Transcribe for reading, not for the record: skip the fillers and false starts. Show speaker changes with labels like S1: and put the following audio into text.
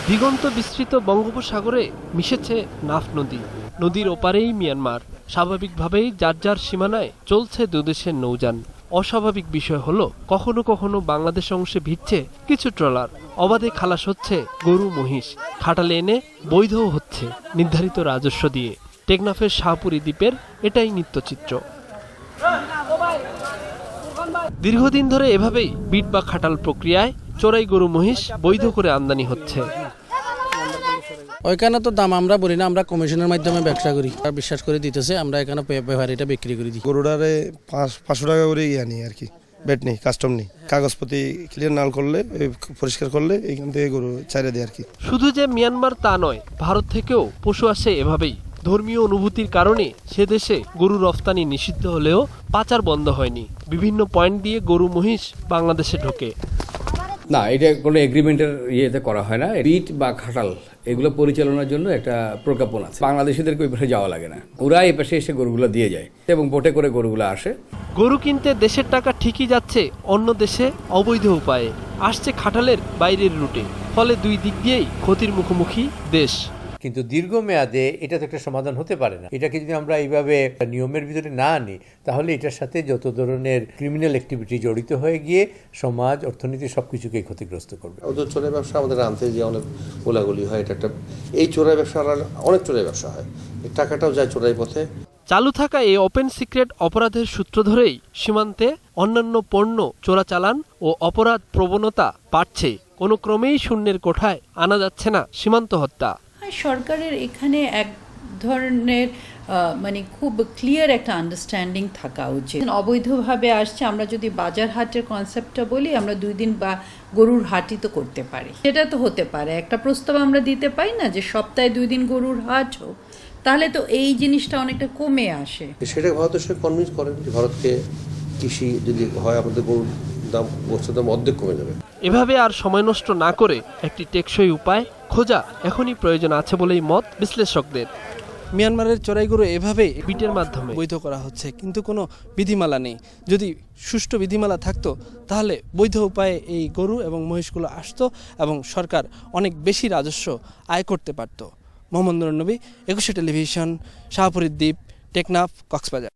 S1: দিগন্ত বিস্তৃত বঙ্গোপসাগরে মিশেছে নাফ নদী। নদীর ওপারেই মিয়ানমার। স্বাভাবিকভাবেই যার যার সীমানায় চলছে দুদেশের নৌযান। অস্বাভাবিক বিষয় হলো কখনো কখনো বাংলাদেশ অংশে ভিড়ছে কিছু ট্রলার, অবাধে খালাস হচ্ছে গরু মহিষ, খাটালে এনে বৈধও হচ্ছে নির্ধারিত রাজস্ব দিয়ে। টেকনাফের শাহপুরী দ্বীপের এটাই নিত্যচিত্র। দীর্ঘদিন ধরে এভাবেই বিট বা খাটাল প্রক্রিয়ায় চোরাই গরু মহিষ বৈধ করে আমদানি হচ্ছে।
S2: ওইখানে তো দাম আমরা বলি না, আমরা কমিশনের মাধ্যমে ব্যবসা করি, বিশ্বাস করে দিতেছে, আমরা এখানে ব্যবহারীটা বিক্রি করে দিই।
S3: গরুটারে 500 টাকা করে নিই আর কি, বেট নেই, কাস্টম নেই, কাগজপত্র ক্লিয়ার না করলে, পরিষ্কার করলে এইখান থেকে গরু ছাড়ে দেয় আর কি।
S1: শুধু যে মিয়ানমার তা নয়, ভারত থেকেও পশু আসে এভাবেই। ধর্মীয় অনুভূতির কারণে সে দেশে গরু রফতানি নিষিদ্ধ হলেও পাচার বন্ধ হয়নি। বিভিন্ন পয়েন্ট দিয়ে গরু মহিষ বাংলাদেশে ঢোকে।
S4: না, এটা কোনো এগ্রিমেন্টের ইয়েতে করা হয় না। বিট বা খাটাল এগুলো পরিচালনার জন্য একটা প্রজ্ঞাপন আছে। বাংলাদেশিদেরকে ওই পাশে যাওয়া লাগে না, ওরা এই পাশে এসে গরুগুলো দিয়ে যায় এবং বোটে করে গরুগুলো আসে।
S1: গরু কিনতে দেশের টাকা ঠিকই যাচ্ছে অন্য দেশে অবৈধ উপায়ে, আসছে খাটালের বাইরের রুটে। ফলে দুই দিক দিয়েই ক্ষতির মুখোমুখি দেশ।
S5: কিন্তু দীর্ঘমেয়াদে এটা তো একটা সমাধান হতে পারে না। এটাকে যদি আমরা এইভাবে নিয়মের ভিতরে না আনি, তাহলে এটার সাথে যত ধরনের ক্রিমিনাল অ্যাক্টিভিটি জড়িত হয়ে গিয়ে সমাজ, অর্থনীতি সবকিছুকেই ক্ষতিগ্রস্ত করবে।
S6: ওদের চোরাই ব্যবসা আমাদের আনতে যে অনেক গোলাগুলি হয়, এটা একটা এই চোরাই ব্যবসা অনেক চোরাই ব্যবসা হয়, এই টাকাটাও যায় চোরাই পথে।
S1: চালু থাকা এই ওপেন সিক্রেট অপরাধের সূত্র ধরেই সীমান্তে অন্যান্য পণ্য চোরাচালান ও অপরাধ প্রবণতা বাড়ছে। কোনো ক্রমেই শূন্যের কোঠায় আনা যাচ্ছে না সীমান্ত হত্যা।
S7: সরকারের এখানে এক ধরনের মানে খুব ক্লিয়ার একটা আন্ডারস্ট্যান্ডিং থাকা উচিত। অবৈধভাবে আসছে, আমরা যদি বাজার হাটের কনসেপ্টটা বলি, আমরা 2 দিন বা গরুর হাটই তো করতে পারি। সেটা তো হতে পারে, একটা প্রস্তাব আমরা দিতে পারি না যে সপ্তাহে 2 দিন গরুর হাট হোক, তাহলে তো এই জিনিসটা অনেকটা কমে আসে।
S6: সেটা ভারতের সঙ্গে কনভিন্স করেন যে ভারতকে কৃষি যদি হয়, আমাদের গরুর দাম, বস্তুর দাম অর্ধেক কমে যাবে।
S1: এভাবে আর সময় নষ্ট না করে একটি টেকসই উপায় খোঁজা এখনই প্রয়োজন আছে বলেই মত বিশ্লেষকদের। মিয়ানমারের চোরাই গরু এভাবে বিটের মাধ্যমে বৈধ করা হচ্ছে, কিন্তু কোনো বিধিমালা নেই। যদি সুষ্ঠু বিধিমালা থাকতো তাহলে বৈধ উপায়ে এই গরু এবং মহিষগুলো আসতো এবং সরকার অনেক বেশি রাজস্ব আয় করতে পারত। মোহাম্মদ নুরুন নবী, 21 টেলিভিশন, শাহপুরী দ্বীপ, টেকনাফ, কক্সবাজার।